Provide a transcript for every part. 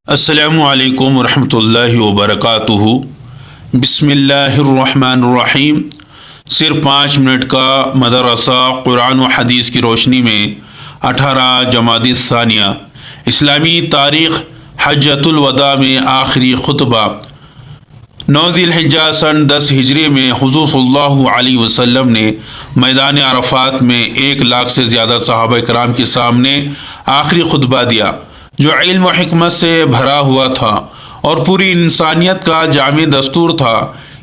السلام علیکم ورحمۃ اللہ وبرکاتہ۔ بسم اللہ الرحمن الرحیم۔ صرف 5 منٹ کا مدرسہ قرآن و حدیث کی روشنی میں 18 جمادی الثانیہ اسلامی تاریخ حجۃ الوداع میں آخری خطبہ 9 ذی الحجہ سن 10 ہجری میں حضور صلی اللہ علیہ وسلم نے میدان عرفات میں 1 لاکھ سے زیادہ صحابہ کرام کے سامنے آخری خطبہ دیا، جو علم و حکمت سے بھرا ہوا تھا اور پوری انسانیت کا جامع دستور تھا۔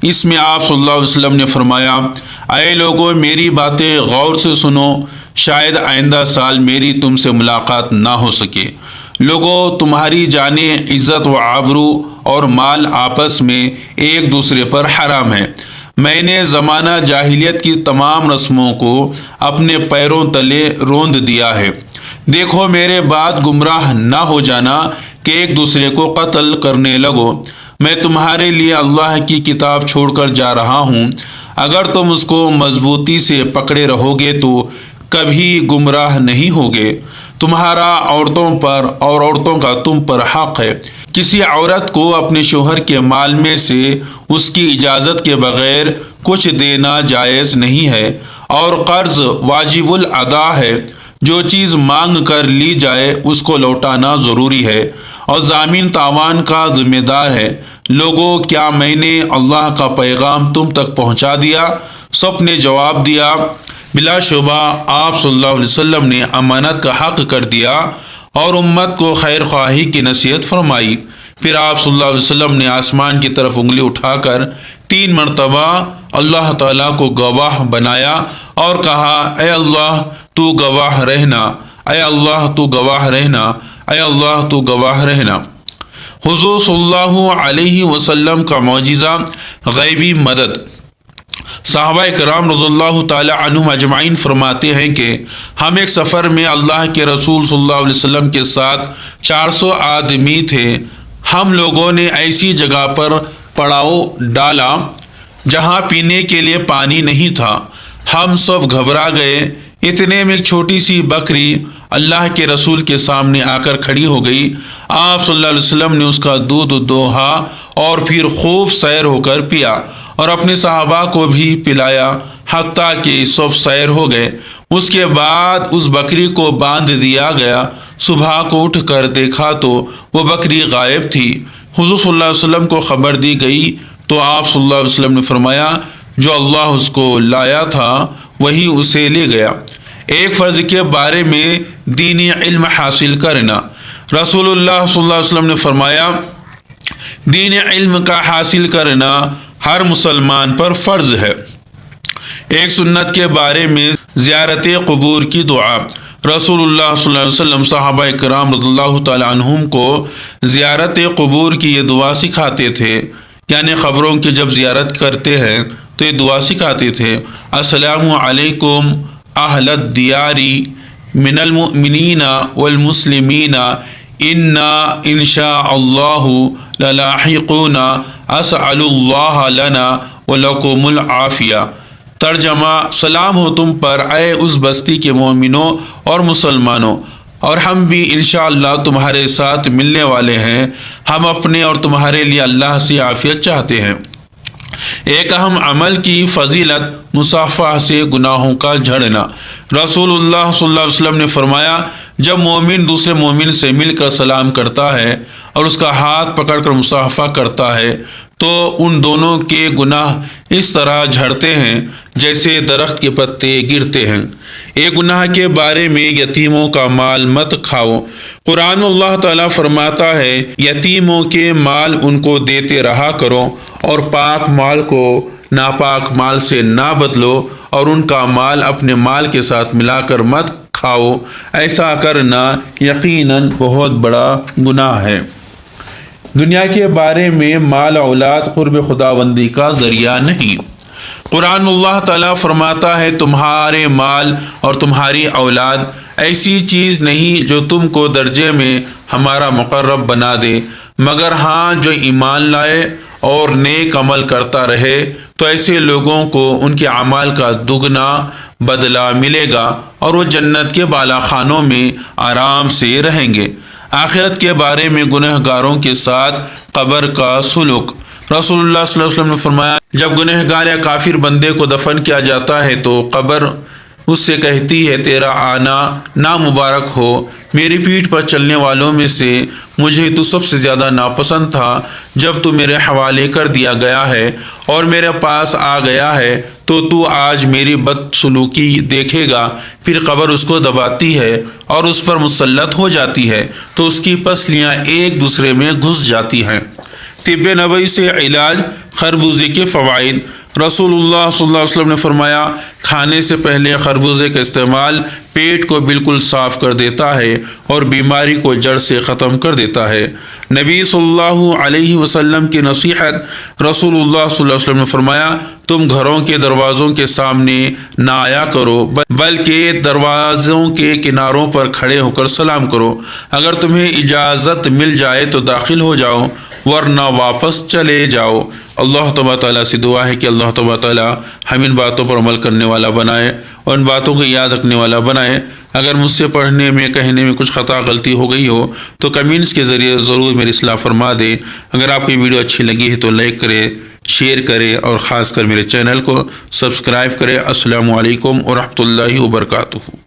اس میں آپ صلی اللہ علیہ وسلم نے فرمایا، اے لوگو، میری باتیں غور سے سنو، شاید آئندہ سال میری تم سے ملاقات نہ ہو سکے۔ لوگو، تمہاری جانیں، عزت و آبرو اور مال آپس میں ایک دوسرے پر حرام ہے۔ میں نے زمانہ جاہلیت کی تمام رسموں کو اپنے پیروں تلے روند دیا ہے۔ دیکھو، میرے بعد گمراہ نہ ہو جانا کہ ایک دوسرے کو قتل کرنے لگو۔ میں تمہارے لیے اللہ کی کتاب چھوڑ کر جا رہا ہوں، اگر تم اس کو مضبوطی سے پکڑے رہو گے تو کبھی گمراہ نہیں ہوگے۔ تمہارا عورتوں پر اور عورتوں کا تم پر حق ہے۔ کسی عورت کو اپنے شوہر کے مال میں سے اس کی اجازت کے بغیر کچھ دینا جائز نہیں ہے، اور قرض واجب الادا ہے۔ جو چیز مانگ کر لی جائے اس کو لوٹانا ضروری ہے، اور ضامن تاوان کا ذمہ دار ہے۔ لوگو، کیا میں نے اللہ کا پیغام تم تک پہنچا دیا؟ سب نے جواب دیا، بلا شبہ آپ صلی اللہ علیہ وسلم نے امانت کا حق کر دیا اور امت کو خیر خواہی کی نصیحت فرمائی۔ پھر آپ صلی اللہ علیہ وسلم نے آسمان کی طرف انگلی اٹھا کر 3 مرتبہ اللہ تعالیٰ کو گواہ بنایا اور کہا، اے اللہ تو گواہ رہنا، اے اللہ تو گواہ رہنا، اے اللہ تو گواہ رہنا۔ حضور صلی اللہ علیہ وسلم کا معجزہ غیبی مدد۔ صحابہ کرام رضی اللہ تعالی عنہم اجمعین فرماتے ہیں کہ ہم ایک سفر میں اللہ کے رسول صلی اللہ علیہ وسلم کے ساتھ 400 آدمی تھے۔ ہم لوگوں نے ایسی جگہ پر پڑاؤ ڈالا جہاں پینے کے لیے پانی نہیں تھا۔ ہم سب گھبرا گئے۔ اتنے میں ایک چھوٹی سی بکری اللہ کے رسول کے سامنے آ کر کھڑی ہو گئی۔ آپ صلی اللہ علیہ وسلم نے اس کا دودھ دوہا اور پھر خوب سیر ہو کر پیا اور اپنے صحابہ کو بھی پلایا، حتیٰ کہ سب سیر ہو گئے۔ اس کے بعد اس بکری کو باندھ دیا گیا۔ صبح کو اٹھ کر دیکھا تو وہ بکری غائب تھی۔ حضور صلی اللہ علیہ وسلم کو خبر دی گئی تو آپ صلی اللہ علیہ وسلم نے فرمایا، جو اللہ اس کو لایا تھا وہی اسے لے گیا۔ ایک فرض کے بارے میں دینی علم حاصل کرنا۔ رسول اللہ صلی اللہ علیہ وسلم نے فرمایا، دینی علم کا حاصل کرنا ہر مسلمان پر فرض ہے۔ ایک سنت کے بارے میں زیارت قبور کی دعا۔ رسول اللہ صلی اللہ علیہ وسلم صحابہ کرام رضی اللہ تعالی عنہم کو زیارت قبور کی یہ دعا سکھاتے تھے، یعنی قبروں کی جب زیارت کرتے ہیں تو یہ دعا سکھاتے تھے، السلام علیکم اہل الدیار من المؤمنین والمسلمین انا انشاء اللہ للاحقون اسأل اللہ لنا ولکم العافیہ۔ ترجمہ، سلام ہو تم پر اے اس بستی کے مومنوں اور مسلمانوں، اور ہم بھی انشاءاللہ تمہارے ساتھ ملنے والے ہیں۔ ہم اپنے اور تمہارے لیے اللہ سے عافیت چاہتے ہیں۔ ایک اہم عمل کی فضیلت مصافحہ سے گناہوں کا جھڑنا۔ رسول اللہ صلی اللہ علیہ وسلم نے فرمایا، جب مومن دوسرے مومن سے مل کر سلام کرتا ہے اور اس کا ہاتھ پکڑ کر مصافحہ کرتا ہے تو ان دونوں کے گناہ اس طرح جھڑتے ہیں جیسے درخت کے پتے گرتے ہیں۔ ایک گناہ کے بارے میں یتیموں کا مال مت کھاؤ۔ قرآن اللہ تعالیٰ فرماتا ہے، یتیموں کے مال ان کو دیتے رہا کرو، اور پاک مال کو ناپاک مال سے نہ بدلو، اور ان کا مال اپنے مال کے ساتھ ملا کر مت کھاؤ۔ ایسا کرنا یقیناً بہت بڑا گناہ ہے۔ دنیا کے بارے میں مال اولاد قرب خداوندی کا ذریعہ نہیں۔ قرآن اللہ تعالیٰ فرماتا ہے، تمہارے مال اور تمہاری اولاد ایسی چیز نہیں جو تم کو درجے میں ہمارا مقرب بنا دے، مگر ہاں جو ایمان لائے اور نیک عمل کرتا رہے تو ایسے لوگوں کو ان کے اعمال کا دگنا بدلہ ملے گا اور وہ جنت کے بالا خانوں میں آرام سے رہیں گے۔ آخرت کے بارے میں گنہگاروں کے ساتھ قبر کا سلوک۔ رسول اللہ صلی اللہ علیہ وسلم نے فرمایا، جب گنہگار یا کافر بندے کو دفن کیا جاتا ہے تو قبر اس سے کہتی ہے، تیرا آنا نامبارک ہو، میری پیٹھ پر چلنے والوں میں سے مجھے تو سب سے زیادہ ناپسند تھا، جب تو میرے حوالے کر دیا گیا ہے اور میرے پاس آ گیا ہے تو آج میری بدسلوکی دیکھے گا۔ پھر قبر اس کو دباتی ہے اور اس پر مسلط ہو جاتی ہے تو اس کی پسلیاں ایک دوسرے میں گھس جاتی ہیں۔ طب نبوی سے علاج، خربوزے کے فوائد۔ رسول اللہ صلی اللہ علیہ وسلم نے فرمایا، کھانے سے پہلے خربوزے کا استعمال پیٹ کو بالکل صاف کر دیتا ہے اور بیماری کو جڑ سے ختم کر دیتا ہے۔ نبی صلی اللہ علیہ وسلم کی نصیحت۔ رسول اللہ صلی اللہ علیہ وسلم نے فرمایا، تم گھروں کے دروازوں کے سامنے نہ آیا کرو بلکہ دروازوں کے کناروں پر کھڑے ہو کر سلام کرو۔ اگر تمہیں اجازت مل جائے تو داخل ہو جاؤ ورنہ واپس چلے جاؤ۔ اللہ تبارک تعالیٰ سے دعا ہے کہ اللہ تبارک تعالیٰ ہم ان باتوں پر عمل کرنے والا بنائے اور ان باتوں کو یاد رکھنے والا بنائے۔ اگر مجھ سے پڑھنے میں کہنے میں کچھ خطا غلطی ہو گئی ہو تو کمنٹس کے ذریعے ضرور میری اصلاح فرما دیں۔ اگر آپ کو یہ ویڈیو اچھی لگی ہے تو لائک کریں، شیئر کریں اور خاص کر میرے چینل کو سبسکرائب کریں۔ السلام علیکم ورحمۃ اللہ وبرکاتہ۔